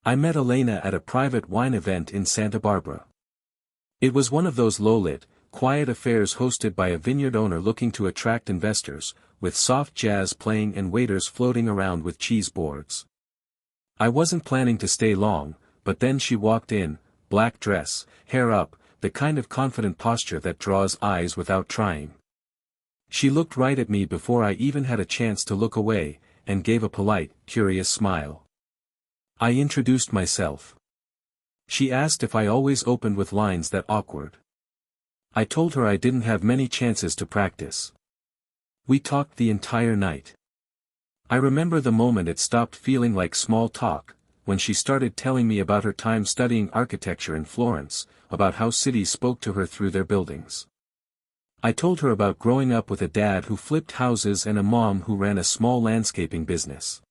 I met Elena at a private wine event in Santa Barbara. It was one of those low-lit, quiet affairs hosted by a vineyard owner looking to attract investors, with soft jazz playing and waiters floating around with cheese boards. I wasn't planning to stay long, but then she walked in, black dress, hair up, the kind of confident posture that draws eyes without trying. She looked right at me before I even had a chance to look away, and gave a polite, curious smile. I introduced myself. She asked if I always opened with lines that awkward. I told her I didn't have many chances to practice. We talked the entire night. I remember the moment it stopped feeling like small talk, when she started telling me about her time studying architecture in Florence, about how cities spoke to her through their buildings. I told her about growing up with a dad who flipped houses and a mom who ran a small landscaping business.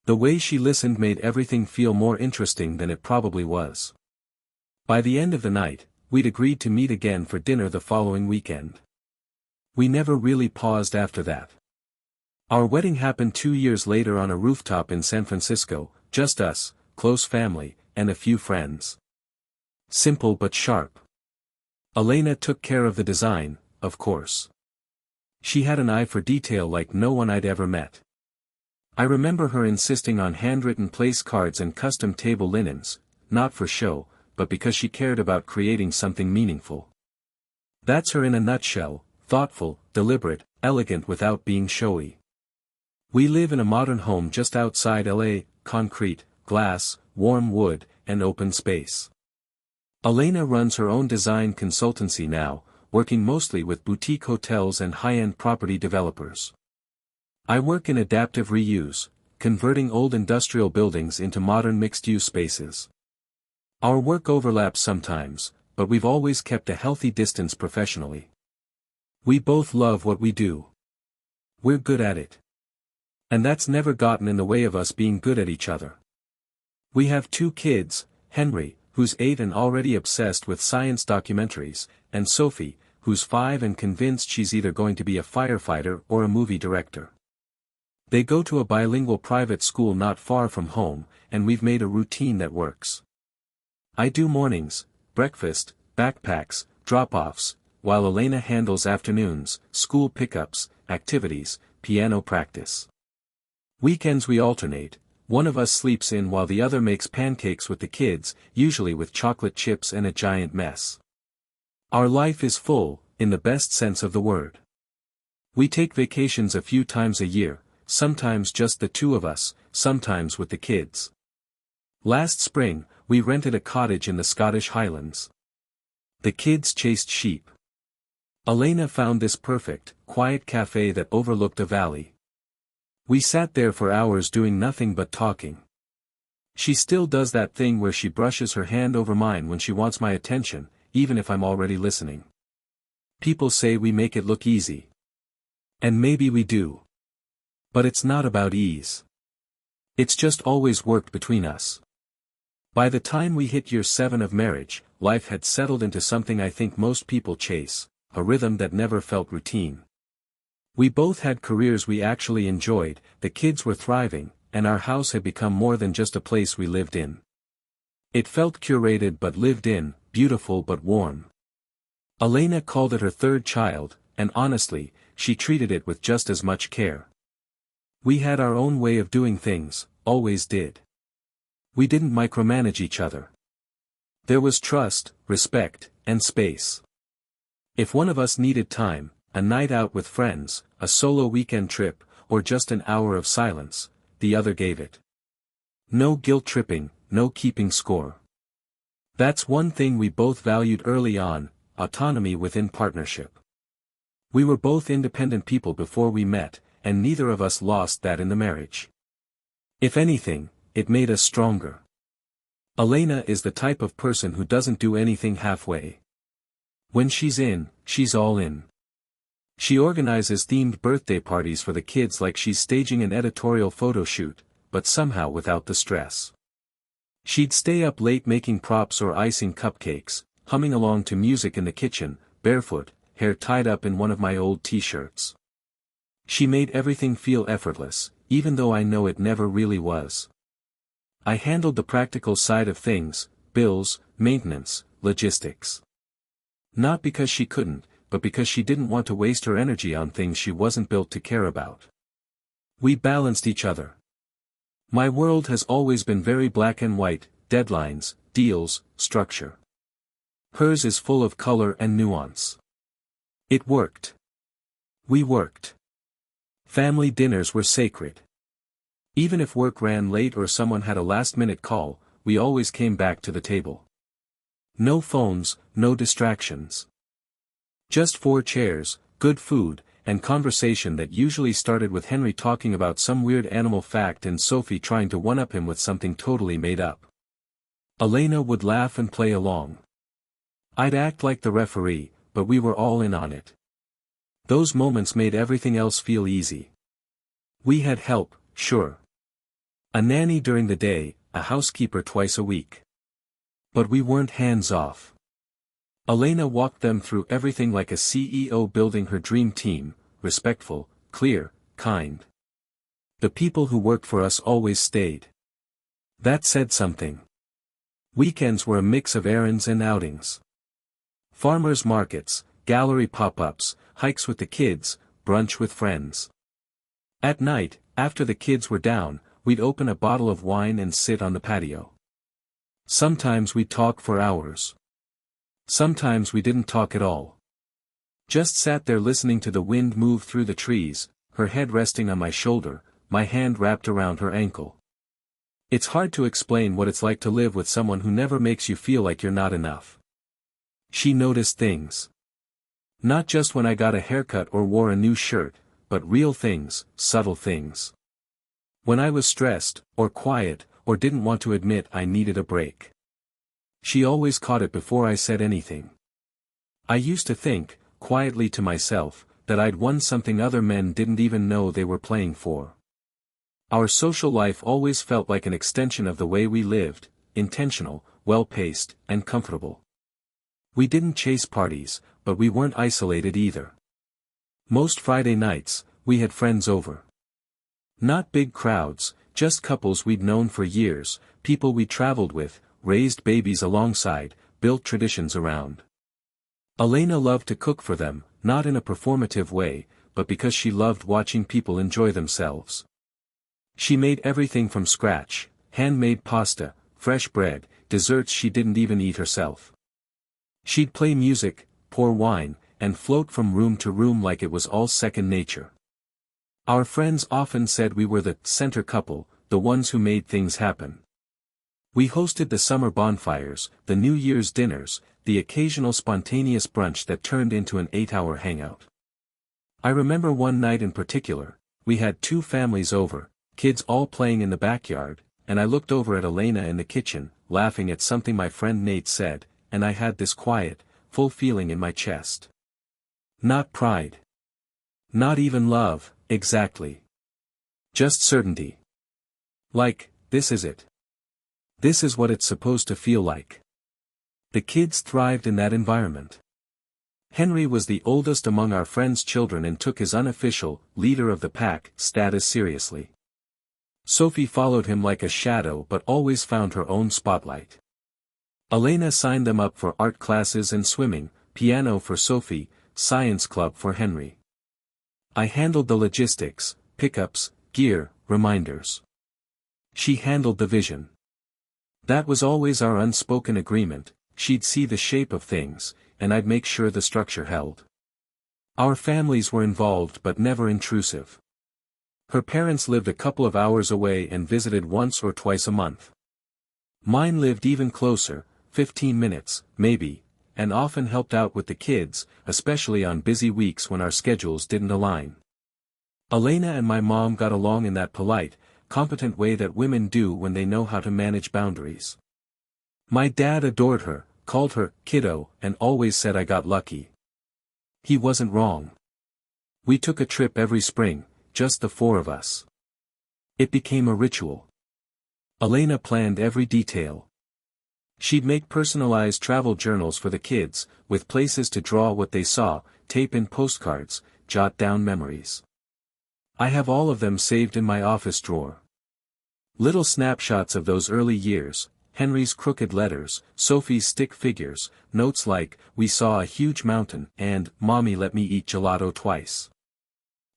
The way she listened made everything feel more interesting than it probably was. By the end of the night, we'd agreed to meet again for dinner the following weekend. We never really paused after that. Our wedding happened 2 years later on a rooftop in San Francisco, just us, close family, and a few friends. Simple but sharp. Elena took care of the design, of course. She had an eye for detail like no one I'd ever met. I remember her insisting on handwritten place cards and custom table linens, not for show, but because she cared about creating something meaningful. That's her in a nutshell, thoughtful, deliberate, elegant without being showy. We live in a modern home just outside LA, concrete, glass, warm wood, and open space. Elena runs her own design consultancy now, working mostly with boutique hotels and high-end property developers. I work in adaptive reuse, converting old industrial buildings into modern mixed-use spaces. Our work overlaps sometimes, but we've always kept a healthy distance professionally. We both love what we do. We're good at it. And that's never gotten in the way of us being good at each other. We have 2 kids, Henry, who's 8 and already obsessed with science documentaries, and Sophie, who's 5 and convinced she's either going to be a firefighter or a movie director. They go to a bilingual private school not far from home, and we've made a routine that works. I do mornings, breakfast, backpacks, drop-offs, while Elena handles afternoons, school pickups, activities, piano practice. Weekends we alternate, one of us sleeps in while the other makes pancakes with the kids, usually with chocolate chips and a giant mess. Our life is full, in the best sense of the word. We take vacations a few times a year, sometimes just the 2 of us, sometimes with the kids. Last spring, we rented a cottage in the Scottish Highlands. The kids chased sheep. Elena found this perfect, quiet cafe that overlooked a valley. We sat there for hours doing nothing but talking. She still does that thing where she brushes her hand over mine when she wants my attention, even if I'm already listening. People say we make it look easy. And maybe we do. But it's not about ease. It's just always worked between us. By the time we hit year 7 of marriage, life had settled into something I think most people chase, a rhythm that never felt routine. We both had careers we actually enjoyed, the kids were thriving, and our house had become more than just a place we lived in. It felt curated but lived in, beautiful but warm. Elena called it her 3rd child, and honestly, she treated it with just as much care. We had our own way of doing things, always did. We didn't micromanage each other. There was trust, respect, and space. If one of us needed time, a night out with friends, a solo weekend trip, or just an hour of silence, the other gave it. No guilt-tripping, no keeping score. That's one thing we both valued early on, autonomy within partnership. We were both independent people before we met, and neither of us lost that in the marriage. If anything, it made us stronger. Elena is the type of person who doesn't do anything halfway. When she's in, she's all in. She organizes themed birthday parties for the kids like she's staging an editorial photo shoot, but somehow without the stress. She'd stay up late making props or icing cupcakes, humming along to music in the kitchen, barefoot, hair tied up in one of my old t-shirts. She made everything feel effortless, even though I know it never really was. I handled the practical side of things, bills, maintenance, logistics. Not because she couldn't, but because she didn't want to waste her energy on things she wasn't built to care about. We balanced each other. My world has always been very black and white, deadlines, deals, structure. Hers is full of color and nuance. It worked. We worked. Family dinners were sacred. Even if work ran late or someone had a last-minute call, we always came back to the table. No phones, no distractions. Just 4 chairs, good food, and conversation that usually started with Henry talking about some weird animal fact and Sophie trying to one-up him with something totally made up. Elena would laugh and play along. I'd act like the referee, but we were all in on it. Those moments made everything else feel easy. We had help, sure. A nanny during the day, a housekeeper twice a week. But we weren't hands-off. Elena walked them through everything like a CEO building her dream team, respectful, clear, kind. The people who worked for us always stayed. That said something. Weekends were a mix of errands and outings. Farmers markets, gallery pop-ups, hikes with the kids, brunch with friends. At night, after the kids were down, we'd open a bottle of wine and sit on the patio. Sometimes we'd talk for hours. Sometimes we didn't talk at all. Just sat there listening to the wind move through the trees, her head resting on my shoulder, my hand wrapped around her ankle. It's hard to explain what it's like to live with someone who never makes you feel like you're not enough. She noticed things. Not just when I got a haircut or wore a new shirt, but real things, subtle things. When I was stressed, or quiet, or didn't want to admit I needed a break. She always caught it before I said anything. I used to think, quietly to myself, that I'd won something other men didn't even know they were playing for. Our social life always felt like an extension of the way we lived, intentional, well-paced, and comfortable. We didn't chase parties, but we weren't isolated either. Most Friday nights, we had friends over. Not big crowds, just couples we'd known for years, people we traveled with, raised babies alongside, built traditions around. Elena loved to cook for them, not in a performative way, but because she loved watching people enjoy themselves. She made everything from scratch, handmade pasta, fresh bread, desserts she didn't even eat herself. She'd play music, pour wine, and float from room to room like it was all second nature. Our friends often said we were the center couple, the ones who made things happen. We hosted the summer bonfires, the New Year's dinners, the occasional spontaneous brunch that turned into an 8-hour hangout. I remember one night in particular, we had 2 families over, kids all playing in the backyard, and I looked over at Elena in the kitchen, laughing at something my friend Nate said, and I had this quiet, full feeling in my chest. Not pride. Not even love, exactly. Just certainty. Like, this is it. This is what it's supposed to feel like. The kids thrived in that environment. Henry was the oldest among our friends' children and took his unofficial, leader of the pack, status seriously. Sophie followed him like a shadow but always found her own spotlight. Elena signed them up for art classes and swimming, piano for Sophie, science club for Henry. I handled the logistics, pickups, gear, reminders. She handled the vision. That was always our unspoken agreement, she'd see the shape of things, and I'd make sure the structure held. Our families were involved but never intrusive. Her parents lived a couple of hours away and visited once or twice a month. Mine lived even closer, 15 minutes, maybe, and often helped out with the kids, especially on busy weeks when our schedules didn't align. Elena and my mom got along in that polite, competent way that women do when they know how to manage boundaries. My dad adored her, called her kiddo, and always said I got lucky. He wasn't wrong. We took a trip every spring, just the 4 of us. It became a ritual. Elena planned every detail. She'd make personalized travel journals for the kids, with places to draw what they saw, tape in postcards, jot down memories. I have all of them saved in my office drawer. Little snapshots of those early years, Henry's crooked letters, Sophie's stick figures, notes like, "We saw a huge mountain," and "Mommy let me eat gelato twice."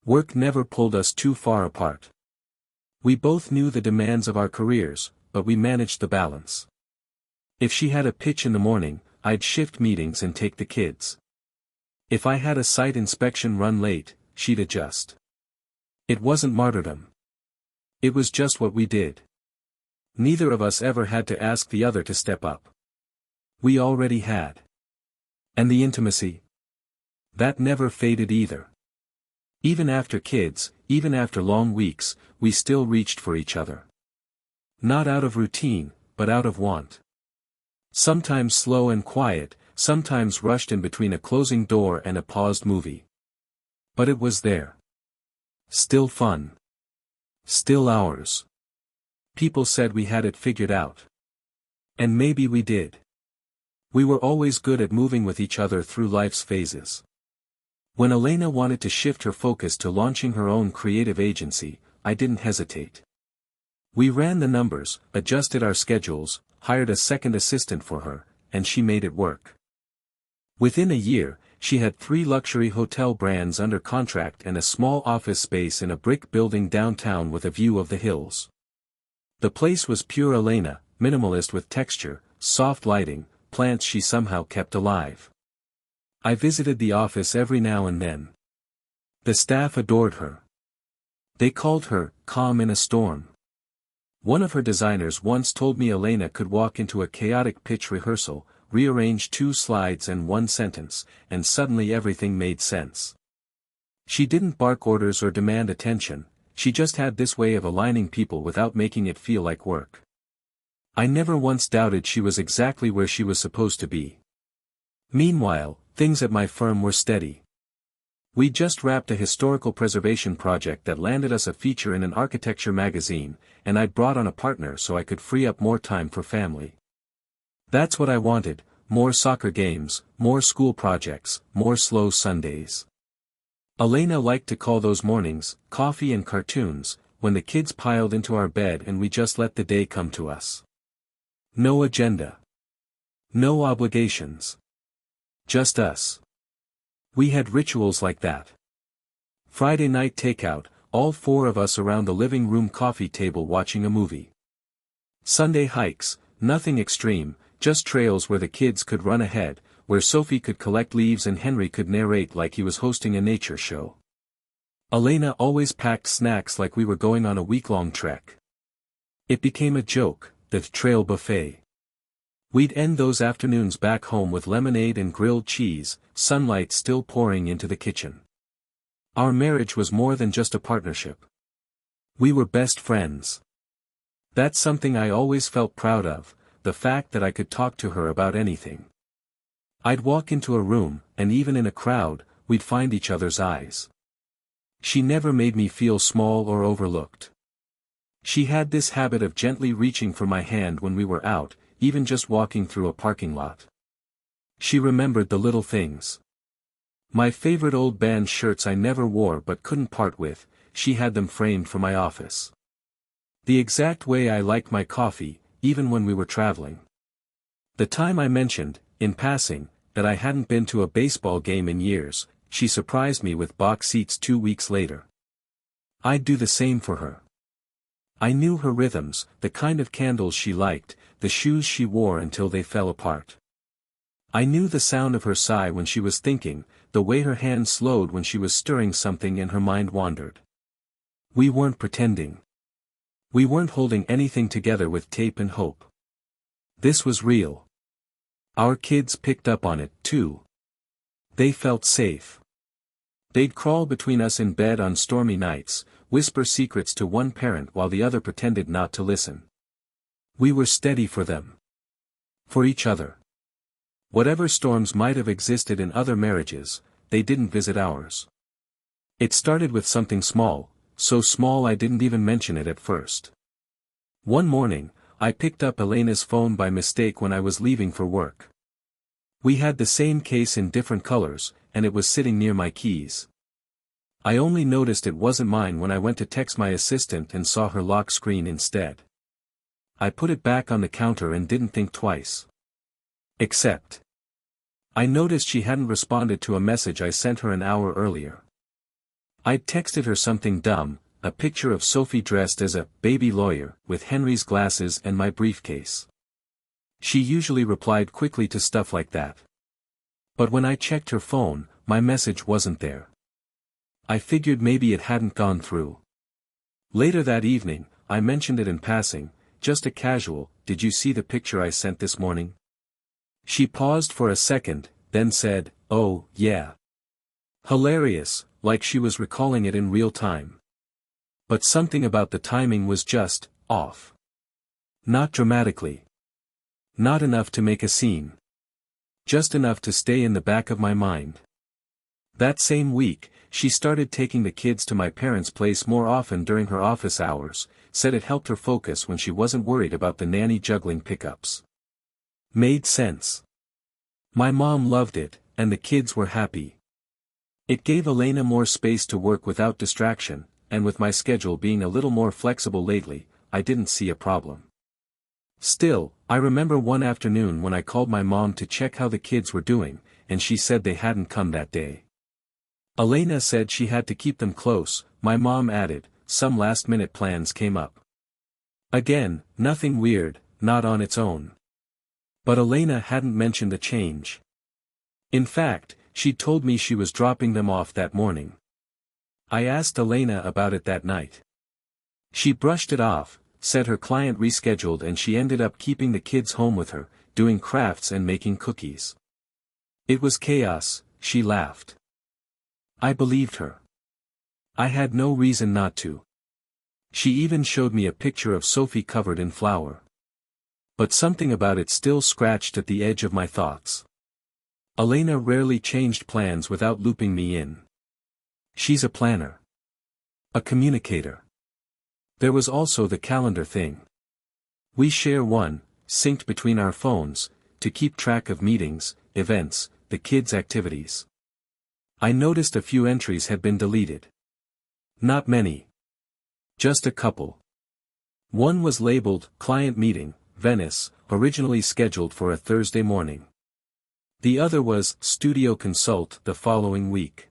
Work never pulled us too far apart. We both knew the demands of our careers, but we managed the balance. If she had a pitch in the morning, I'd shift meetings and take the kids. If I had a site inspection run late, she'd adjust. It wasn't martyrdom. It was just what we did. Neither of us ever had to ask the other to step up. We already had. And the intimacy? That never faded either. Even after kids, even after long weeks, we still reached for each other. Not out of routine, but out of want. Sometimes slow and quiet, sometimes rushed in between a closing door and a paused movie. But it was there. Still fun. Still ours. People said we had it figured out. And maybe we did. We were always good at moving with each other through life's phases. When Elena wanted to shift her focus to launching her own creative agency, I didn't hesitate. We ran the numbers, adjusted our schedules, hired a second assistant for her, and she made it work. Within a year, she had 3 luxury hotel brands under contract and a small office space in a brick building downtown with a view of the hills. The place was pure Elena, minimalist with texture, soft lighting, plants she somehow kept alive. I visited the office every now and then. The staff adored her. They called her, "calm in a storm." One of her designers once told me Elena could walk into a chaotic pitch rehearsal, rearrange 2 slides and 1 sentence, and suddenly everything made sense. She didn't bark orders or demand attention, she just had this way of aligning people without making it feel like work. I never once doubted she was exactly where she was supposed to be. Meanwhile, things at my firm were steady. We just wrapped a historical preservation project that landed us a feature in an architecture magazine, and I'd brought on a partner so I could free up more time for family. That's what I wanted: more soccer games, more school projects, more slow Sundays. Elena liked to call those mornings, coffee and cartoons, when the kids piled into our bed and we just let the day come to us. No agenda. No obligations. Just us. We had rituals like that. Friday night takeout, all 4 of us around the living room coffee table watching a movie. Sunday hikes, nothing extreme, just trails where the kids could run ahead, where Sophie could collect leaves and Henry could narrate like he was hosting a nature show. Elena always packed snacks like we were going on a week-long trek. It became a joke, the trail buffet. We'd end those afternoons back home with lemonade and grilled cheese, sunlight still pouring into the kitchen. Our marriage was more than just a partnership. We were best friends. That's something I always felt proud of, the fact that I could talk to her about anything. I'd walk into a room, and even in a crowd, we'd find each other's eyes. She never made me feel small or overlooked. She had this habit of gently reaching for my hand when we were out, even just walking through a parking lot. She remembered the little things. My favorite old band shirts I never wore but couldn't part with, she had them framed for my office. The exact way I liked my coffee, even when we were traveling. The time I mentioned, in passing, that I hadn't been to a baseball game in years, she surprised me with box seats 2 weeks later. I'd do the same for her. I knew her rhythms, the kind of candles she liked, the shoes she wore until they fell apart. I knew the sound of her sigh when she was thinking, the way her hand slowed when she was stirring something and her mind wandered. We weren't pretending. We weren't holding anything together with tape and hope. This was real. Our kids picked up on it, too. They felt safe. They'd crawl between us in bed on stormy nights, whisper secrets to one parent while the other pretended not to listen. We were steady for them. For each other. Whatever storms might have existed in other marriages, they didn't visit ours. It started with something small, so small I didn't even mention it at first. One morning, I picked up Elena's phone by mistake when I was leaving for work. We had the same case in different colors, and it was sitting near my keys. I only noticed it wasn't mine when I went to text my assistant and saw her lock screen instead. I put it back on the counter and didn't think twice. Except, I noticed she hadn't responded to a message I sent her an hour earlier. I'd texted her something dumb, a picture of Sophie dressed as a baby lawyer, with Henry's glasses and my briefcase. She usually replied quickly to stuff like that. But when I checked her phone, my message wasn't there. I figured maybe it hadn't gone through. Later that evening, I mentioned it in passing, just a casual, "Did you see the picture I sent this morning?" She paused for a second, then said, "Oh, yeah." Hilarious, like she was recalling it in real time. But something about the timing was just off. Not dramatically. Not enough to make a scene. Just enough to stay in the back of my mind. That same week, she started taking the kids to my parents' place more often during her office hours, said it helped her focus when she wasn't worried about the nanny juggling pickups. Made sense. My mom loved it, and the kids were happy. It gave Elena more space to work without distraction, and with my schedule being a little more flexible lately, I didn't see a problem. Still, I remember one afternoon when I called my mom to check how the kids were doing, and she said they hadn't come that day. Elena said she had to keep them close, my mom added, some last-minute plans came up. Again, nothing weird, not on its own. But Elena hadn't mentioned a change. In fact, she'd told me she was dropping them off that morning. I asked Elena about it that night. She brushed it off, said her client rescheduled and she ended up keeping the kids home with her, doing crafts and making cookies. It was chaos, she laughed. I believed her. I had no reason not to. She even showed me a picture of Sophie covered in flour. But something about it still scratched at the edge of my thoughts. Elena rarely changed plans without looping me in. She's a planner. A communicator. There was also the calendar thing. We share one, synced between our phones, to keep track of meetings, events, the kids' activities. I noticed a few entries had been deleted. Not many. Just a couple. One was labeled, Client Meeting, Venice, originally scheduled for a Thursday morning. The other was, Studio Consult, the following week.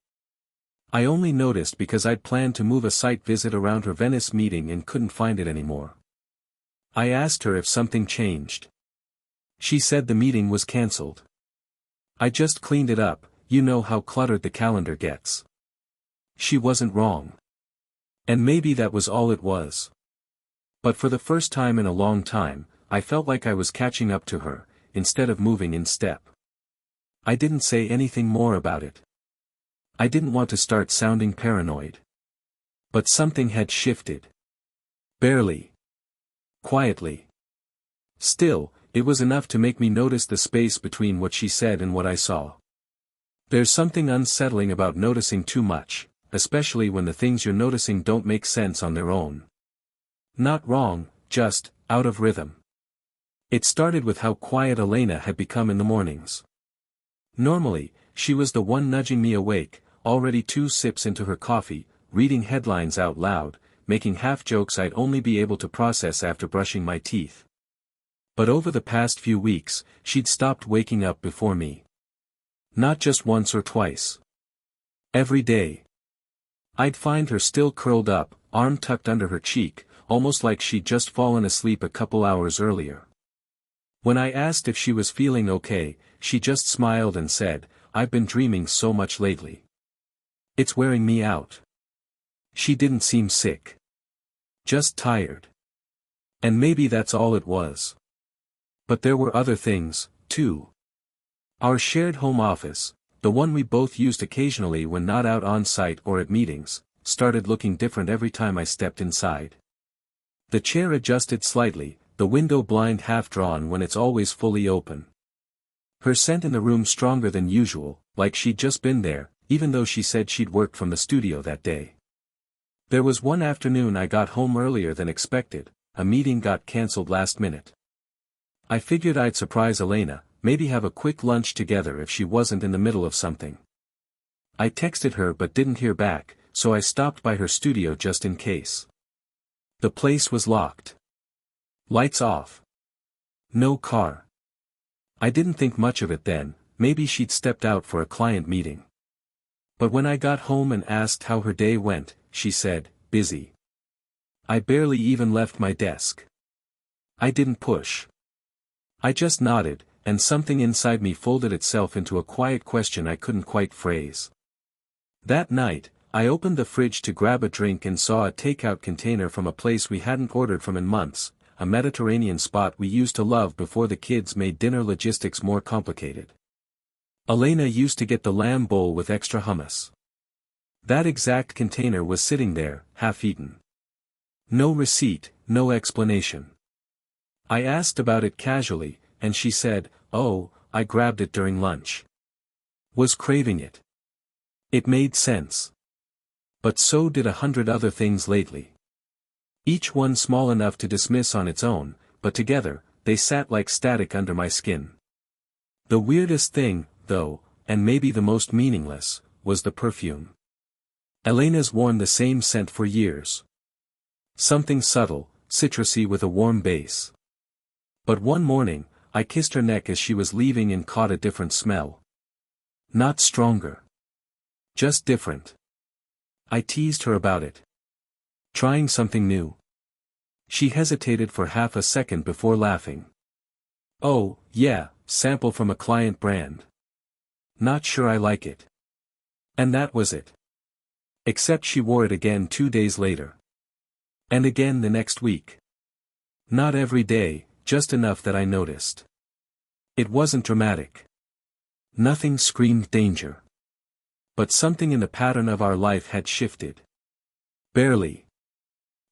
I only noticed because I'd planned to move a site visit around her Venice meeting and couldn't find it anymore. I asked her if something changed. She said the meeting was cancelled. I just cleaned it up, you know how cluttered the calendar gets. She wasn't wrong. And maybe that was all it was. But for the first time in a long time, I felt like I was catching up to her, instead of moving in step. I didn't say anything more about it. I didn't want to start sounding paranoid. But something had shifted. Barely. Quietly. Still, it was enough to make me notice the space between what she said and what I saw. There's something unsettling about noticing too much, especially when the things you're noticing don't make sense on their own. Not wrong, just out of rhythm. It started with how quiet Elena had become in the mornings. Normally, she was the one nudging me awake, already 2 sips into her coffee, reading headlines out loud, making half-jokes I'd only be able to process after brushing my teeth. But over the past few weeks, she'd stopped waking up before me. Not just once or twice. Every day. I'd find her still curled up, arm tucked under her cheek, almost like she'd just fallen asleep a couple hours earlier. When I asked if she was feeling okay, she just smiled and said, "I've been dreaming so much lately. It's wearing me out." She didn't seem sick. Just tired. And maybe that's all it was. But there were other things, too. Our shared home office, the one we both used occasionally when not out on site or at meetings, started looking different every time I stepped inside. The chair adjusted slightly, the window blind half drawn when it's always fully open. Her scent in the room stronger than usual, like she'd just been there, even though she said she'd worked from the studio that day. There was one afternoon I got home earlier than expected, a meeting got cancelled last minute. I figured I'd surprise Elena, maybe have a quick lunch together if she wasn't in the middle of something. I texted her but didn't hear back, so I stopped by her studio just in case. The place was locked. Lights off. No car. I didn't think much of it then, maybe she'd stepped out for a client meeting. But when I got home and asked how her day went, she said, busy. I barely even left my desk. I didn't push. I just nodded, and something inside me folded itself into a quiet question I couldn't quite phrase. That night, I opened the fridge to grab a drink and saw a takeout container from a place we hadn't ordered from in months, a Mediterranean spot we used to love before the kids made dinner logistics more complicated. Elena used to get the lamb bowl with extra hummus. That exact container was sitting there, half-eaten. No receipt, no explanation. I asked about it casually, and she said, "Oh, I grabbed it during lunch. Was craving it." It made sense. But so did 100 other things lately. Each one small enough to dismiss on its own, but together, they sat like static under my skin. The weirdest thing, though, and maybe the most meaningless, was the perfume. Elena's worn the same scent for years. Something subtle, citrusy with a warm base. But one morning, I kissed her neck as she was leaving and caught a different smell. Not stronger. Just different. I teased her about it. Trying something new. She hesitated for half a second before laughing. "Oh, yeah, sample from a client brand. Not sure I like it." And that was it. Except she wore it again 2 days later. And again the next week. Not every day, just enough that I noticed. It wasn't dramatic. Nothing screamed danger. But something in the pattern of our life had shifted. Barely.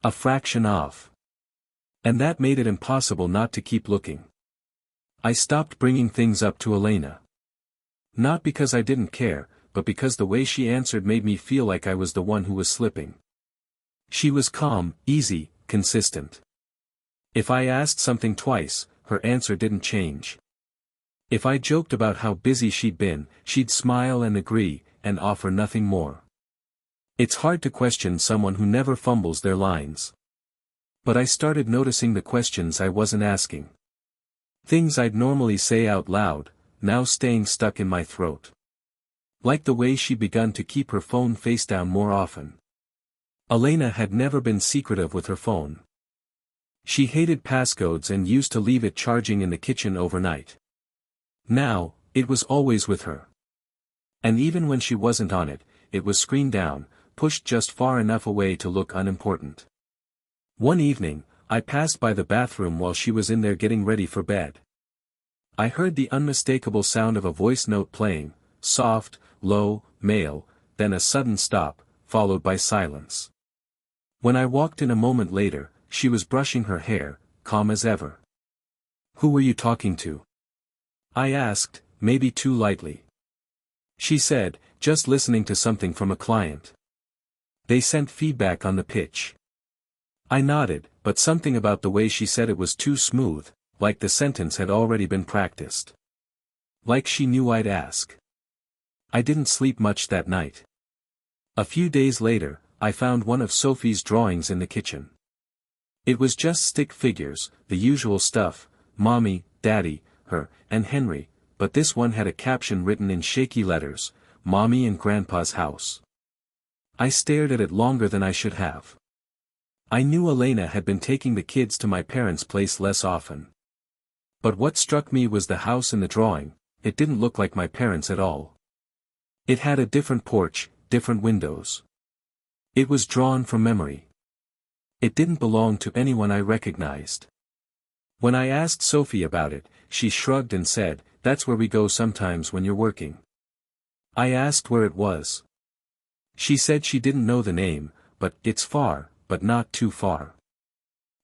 A fraction of. And that made it impossible not to keep looking. I stopped bringing things up to Elena. Not because I didn't care, but because the way she answered made me feel like I was the one who was slipping. She was calm, easy, consistent. If I asked something twice, her answer didn't change. If I joked about how busy she'd been, she'd smile and agree, and offer nothing more. It's hard to question someone who never fumbles their lines. But I started noticing the questions I wasn't asking. Things I'd normally say out loud, now staying stuck in my throat. Like the way she'd begun to keep her phone face down more often. Elena had never been secretive with her phone. She hated passcodes and used to leave it charging in the kitchen overnight. Now, it was always with her. And even when she wasn't on it, it was screened down, pushed just far enough away to look unimportant. One evening, I passed by the bathroom while she was in there getting ready for bed. I heard the unmistakable sound of a voice note playing, soft, low, male, then a sudden stop, followed by silence. When I walked in a moment later, she was brushing her hair, calm as ever. "Who were you talking to?" I asked, maybe too lightly. She said, "Just listening to something from a client. They sent feedback on the pitch." I nodded, but something about the way she said it was too smooth, like the sentence had already been practiced. Like she knew I'd ask. I didn't sleep much that night. A few days later, I found one of Sophie's drawings in the kitchen. It was just stick figures, the usual stuff, Mommy, Daddy, her, and Henry, but this one had a caption written in shaky letters, "Mommy and Grandpa's house." I stared at it longer than I should have. I knew Elena had been taking the kids to my parents' place less often. But what struck me was the house in the drawing. It didn't look like my parents at all. It had a different porch, different windows. It was drawn from memory. It didn't belong to anyone I recognized. When I asked Sophie about it, she shrugged and said, "That's where we go sometimes when you're working." I asked where it was. She said she didn't know the name, but "It's far, but not too far.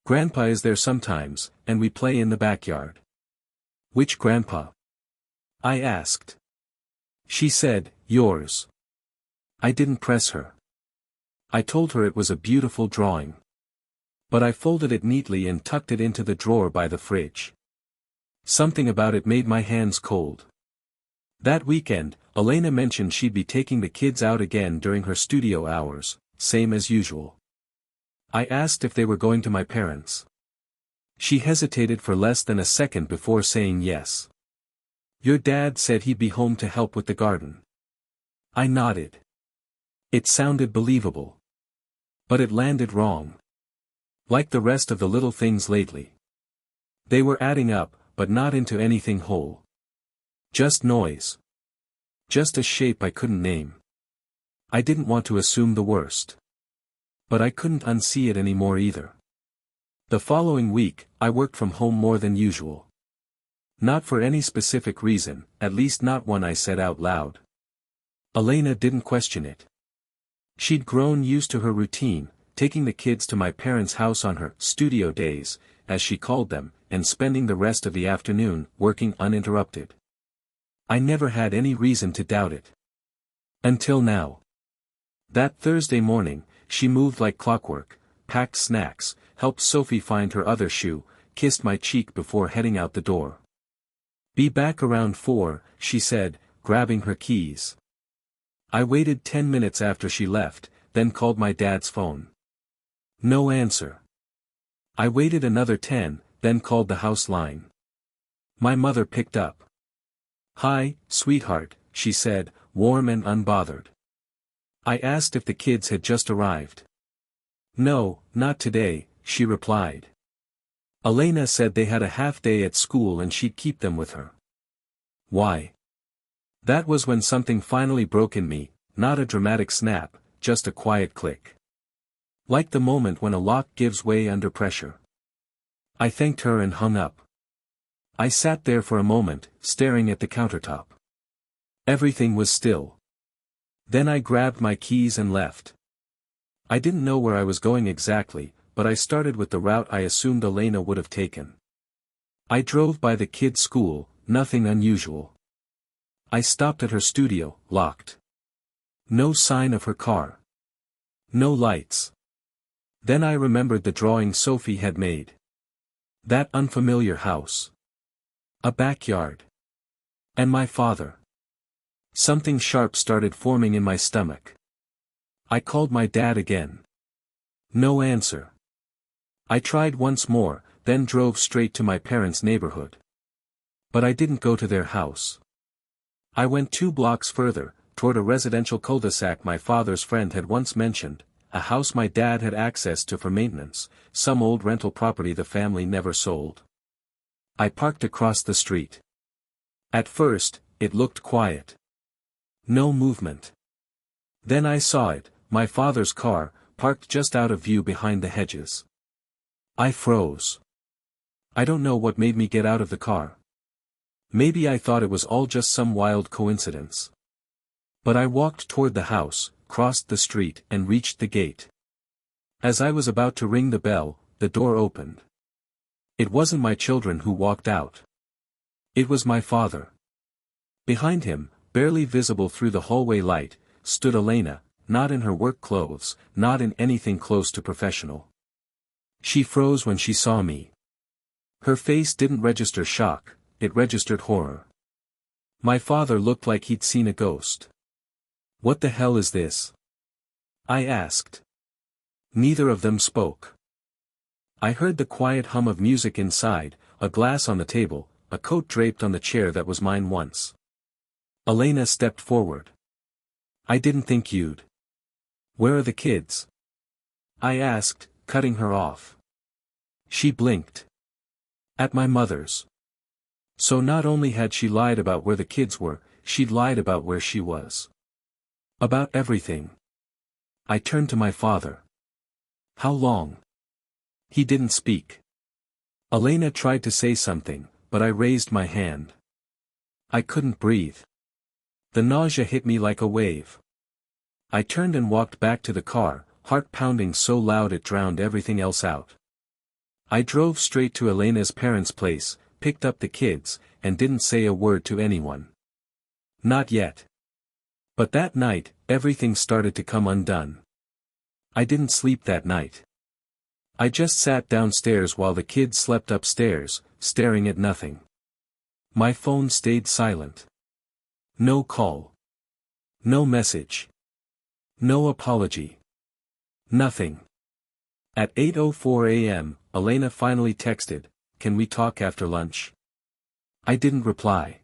Grandpa is there sometimes, and we play in the backyard." "Which grandpa?" I asked. She said, "Yours." I didn't press her. I told her it was a beautiful drawing. But I folded it neatly and tucked it into the drawer by the fridge. Something about it made my hands cold. That weekend, Elena mentioned she'd be taking the kids out again during her studio hours, same as usual. I asked if they were going to my parents'. She hesitated for less than a second before saying yes. Your dad said he'd be home to help with the garden. I nodded. It sounded believable. But it landed wrong. Like the rest of the little things lately. They were adding up, but not into anything whole. Just noise. Just a shape I couldn't name. I didn't want to assume the worst. But I couldn't unsee it anymore either. The following week, I worked from home more than usual. Not for any specific reason, at least not one I said out loud. Elena didn't question it. She'd grown used to her routine, taking the kids to my parents' house on her studio days, as she called them, and spending the rest of the afternoon working uninterrupted. I never had any reason to doubt it. Until now. That Thursday morning, she moved like clockwork, packed snacks, helped Sophie find her other shoe, kissed my cheek before heading out the door. Be back around 4, she said, grabbing her keys. I waited 10 minutes after she left, then called my dad's phone. No answer. I waited another 10, then called the house line. My mother picked up. Hi, sweetheart, she said, warm and unbothered. I asked if the kids had just arrived. No, not today, she replied. Elena said they had a half day at school and she'd keep them with her. Why? That was when something finally broke in me, not a dramatic snap, just a quiet click. Like the moment when a lock gives way under pressure. I thanked her and hung up. I sat there for a moment, staring at the countertop. Everything was still. Then I grabbed my keys and left. I didn't know where I was going exactly, but I started with the route I assumed Elena would have taken. I drove by the kids' school, nothing unusual. I stopped at her studio, locked. No sign of her car. No lights. Then I remembered the drawing Sophie had made. That unfamiliar house. A backyard. And my father. Something sharp started forming in my stomach. I called my dad again. No answer. I tried once more, then drove straight to my parents' neighborhood. But I didn't go to their house. I went 2 blocks further, toward a residential cul-de-sac my father's friend had once mentioned, a house my dad had access to for maintenance, some old rental property the family never sold. I parked across the street. At first, it looked quiet. No movement. Then I saw it, my father's car, parked just out of view behind the hedges. I froze. I don't know what made me get out of the car. Maybe I thought it was all just some wild coincidence. But I walked toward the house, crossed the street and reached the gate. As I was about to ring the bell, the door opened. It wasn't my children who walked out. It was my father. Behind him, barely visible through the hallway light, stood Elena, not in her work clothes, not in anything close to professional. She froze when she saw me. Her face didn't register shock, it registered horror. My father looked like he'd seen a ghost. What the hell is this? I asked. Neither of them spoke. I heard the quiet hum of music inside, a glass on the table, a coat draped on the chair that was mine once. Elena stepped forward. I didn't think you'd. Where are the kids? I asked, cutting her off. She blinked. At my mother's. So not only had she lied about where the kids were, she'd lied about where she was. About everything. I turned to my father. How long? He didn't speak. Elena tried to say something, but I raised my hand. I couldn't breathe. The nausea hit me like a wave. I turned and walked back to the car, heart pounding so loud it drowned everything else out. I drove straight to Elena's parents' place, picked up the kids, and didn't say a word to anyone. Not yet. But that night, everything started to come undone. I didn't sleep that night. I just sat downstairs while the kids slept upstairs, staring at nothing. My phone stayed silent. No call. No message. No apology. Nothing. At 8:04 a.m., Elena finally texted, "Can we talk after lunch?" I didn't reply.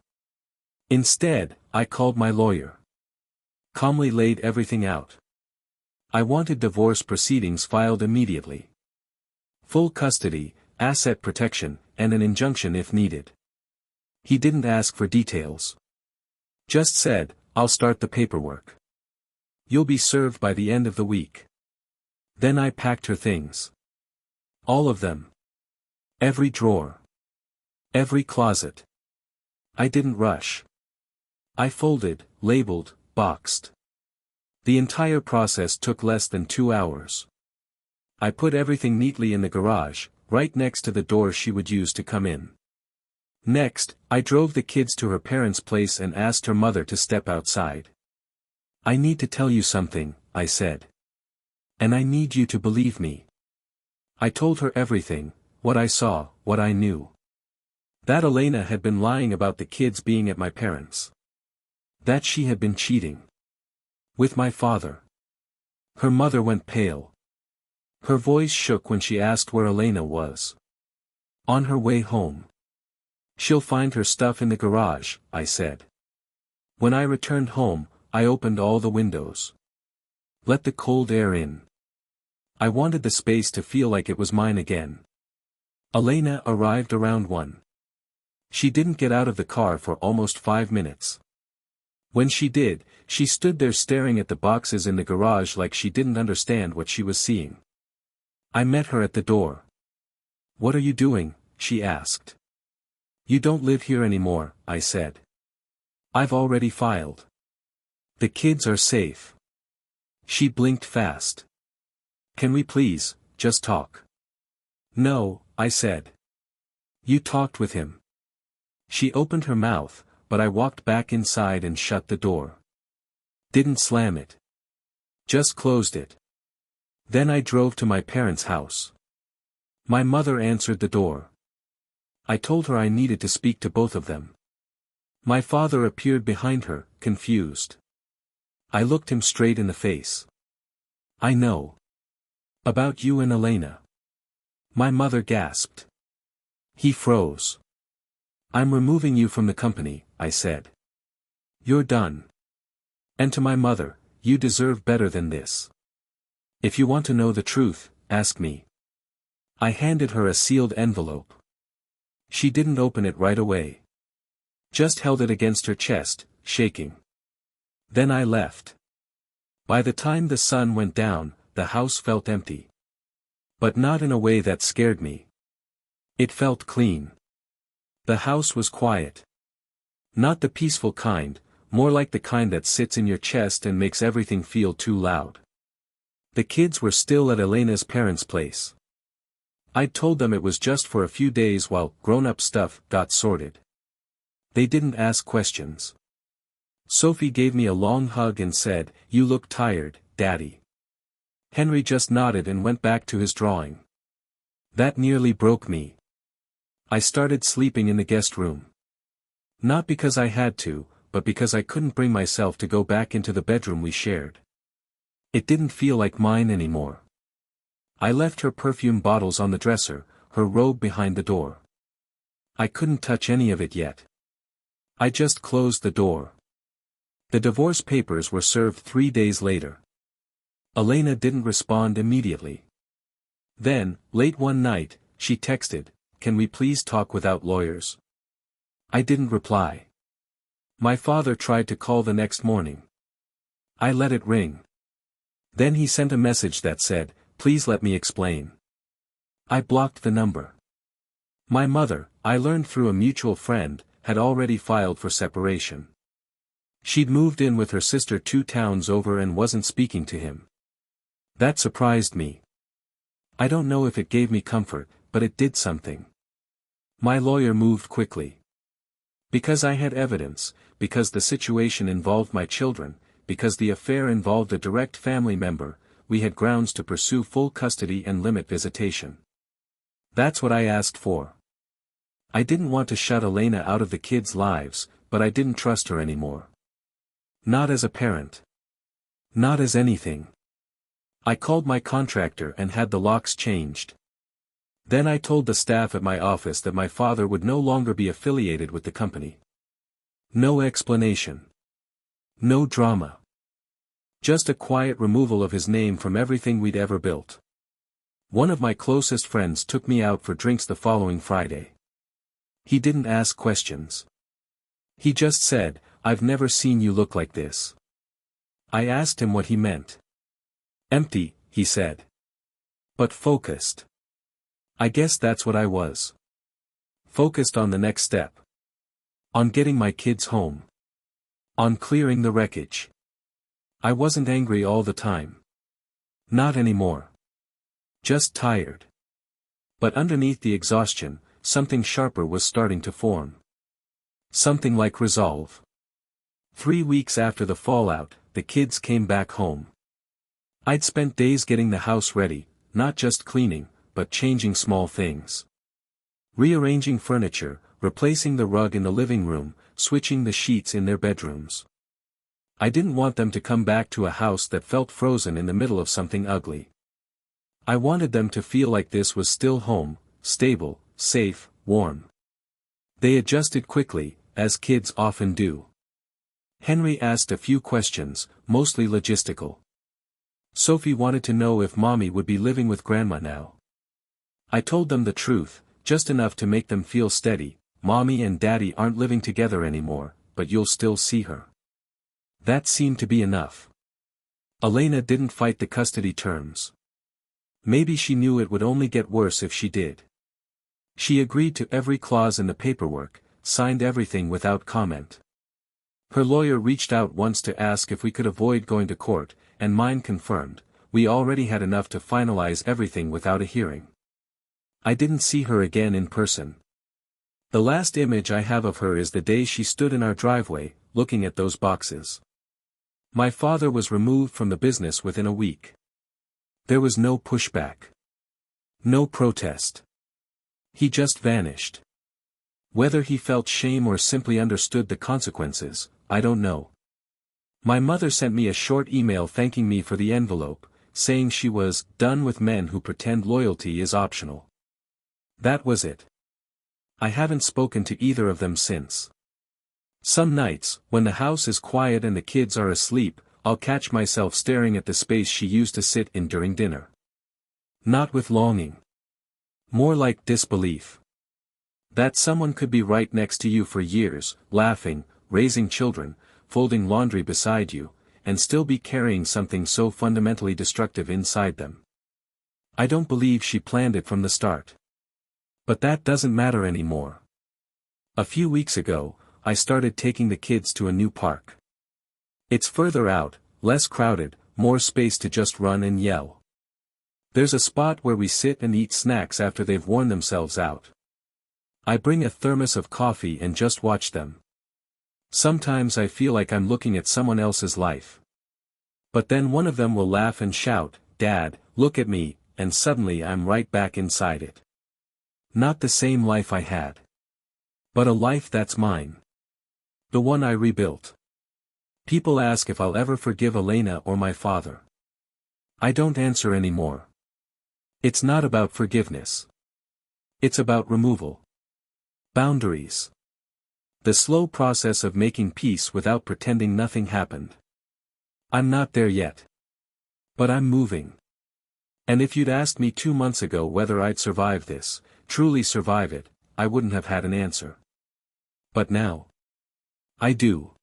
Instead, I called my lawyer. Calmly laid everything out. I wanted divorce proceedings filed immediately. Full custody, asset protection, and an injunction if needed. He didn't ask for details. Just said, "I'll start the paperwork. You'll be served by the end of the week." Then I packed her things. All of them. Every drawer. Every closet. I didn't rush. I folded, labeled, boxed. The entire process took less than 2 hours. I put everything neatly in the garage, right next to the door she would use to come in. Next, I drove the kids to her parents' place and asked her mother to step outside. "I need to tell you something," I said. "And I need you to believe me." I told her everything, what I saw, what I knew. That Elena had been lying about the kids being at my parents'. That she had been cheating. With my father. Her mother went pale. Her voice shook when she asked where Elena was. "On her way home. She'll find her stuff in the garage," I said. When I returned home, I opened all the windows. Let the cold air in. I wanted the space to feel like it was mine again. Elena arrived around 1. She didn't get out of the car for almost 5 minutes. When she did, she stood there staring at the boxes in the garage like she didn't understand what she was seeing. I met her at the door. "What are you doing?" she asked. "You don't live here anymore," I said. "I've already filed. The kids are safe." She blinked fast. "Can we please, just talk?" "No," I said. "You talked with him." She opened her mouth, but I walked back inside and shut the door. Didn't slam it. Just closed it. Then I drove to my parents' house. My mother answered the door. I told her I needed to speak to both of them. My father appeared behind her, confused. I looked him straight in the face. "I know. About you and Elena." My mother gasped. He froze. "I'm removing you from the company," I said. "You're done. And to my mother, you deserve better than this. If you want to know the truth, ask me." I handed her a sealed envelope. She didn't open it right away. Just held it against her chest, shaking. Then I left. By the time the sun went down, the house felt empty. But not in a way that scared me. It felt clean. The house was quiet. Not the peaceful kind, more like the kind that sits in your chest and makes everything feel too loud. The kids were still at Elena's parents' place. I'd told them it was just for a few days while grown-up stuff got sorted. They didn't ask questions. Sophie gave me a long hug and said, "You look tired, Daddy." Henry just nodded and went back to his drawing. That nearly broke me. I started sleeping in the guest room. Not because I had to, but because I couldn't bring myself to go back into the bedroom we shared. It didn't feel like mine anymore. I left her perfume bottles on the dresser, her robe behind the door. I couldn't touch any of it yet. I just closed the door. The divorce papers were served 3 days later. Elena didn't respond immediately. Then, late one night, she texted, "Can we please talk without lawyers?" I didn't reply. My father tried to call the next morning. I let it ring. Then he sent a message that said, "Please let me explain." I blocked the number. My mother, I learned through a mutual friend, had already filed for separation. She'd moved in with her sister 2 towns over and wasn't speaking to him. That surprised me. I don't know if it gave me comfort, but it did something. My lawyer moved quickly. Because I had evidence, because the situation involved my children, because the affair involved a direct family member, we had grounds to pursue full custody and limit visitation. That's what I asked for. I didn't want to shut Elena out of the kids' lives, but I didn't trust her anymore. Not as a parent. Not as anything. I called my contractor and had the locks changed. Then I told the staff at my office that my father would no longer be affiliated with the company. No explanation. No drama. Just a quiet removal of his name from everything we'd ever built. One of my closest friends took me out for drinks the following Friday. He didn't ask questions. He just said, "I've never seen you look like this." I asked him what he meant. "Empty," he said. "But focused." I guess that's what I was. Focused on the next step. On getting my kids home. On clearing the wreckage. I wasn't angry all the time. Not anymore. Just tired. But underneath the exhaustion, something sharper was starting to form. Something like resolve. 3 weeks after the fallout, the kids came back home. I'd spent days getting the house ready, not just cleaning, but changing small things. Rearranging furniture, replacing the rug in the living room, switching the sheets in their bedrooms. I didn't want them to come back to a house that felt frozen in the middle of something ugly. I wanted them to feel like this was still home, stable, safe, warm. They adjusted quickly, as kids often do. Henry asked a few questions, mostly logistical. Sophie wanted to know if Mommy would be living with Grandma now. I told them the truth, just enough to make them feel steady. Mommy and Daddy aren't living together anymore, but you'll still see her. That seemed to be enough. Elena didn't fight the custody terms. Maybe she knew it would only get worse if she did. She agreed to every clause in the paperwork, signed everything without comment. Her lawyer reached out once to ask if we could avoid going to court, and mine confirmed, we already had enough to finalize everything without a hearing. I didn't see her again in person. The last image I have of her is the day she stood in our driveway, looking at those boxes. My father was removed from the business within a week. There was no pushback. No protest. He just vanished. Whether he felt shame or simply understood the consequences, I don't know. My mother sent me a short email thanking me for the envelope, saying she was done with men who pretend loyalty is optional. That was it. I haven't spoken to either of them since. Some nights, when the house is quiet and the kids are asleep, I'll catch myself staring at the space she used to sit in during dinner. Not with longing. More like disbelief. That someone could be right next to you for years, laughing, raising children, folding laundry beside you, and still be carrying something so fundamentally destructive inside them. I don't believe she planned it from the start. But that doesn't matter anymore. A few weeks ago, I started taking the kids to a new park. It's further out, less crowded, more space to just run and yell. There's a spot where we sit and eat snacks after they've worn themselves out. I bring a thermos of coffee and just watch them. Sometimes I feel like I'm looking at someone else's life. But then one of them will laugh and shout, "Dad, look at me," and suddenly I'm right back inside it. Not the same life I had. But a life that's mine. The one I rebuilt. People ask if I'll ever forgive Elena or my father. I don't answer anymore. It's not about forgiveness. It's about removal. Boundaries. The slow process of making peace without pretending nothing happened. I'm not there yet. But I'm moving. And if you'd asked me 2 months ago whether I'd survive this, truly survive it, I wouldn't have had an answer. But now. I do.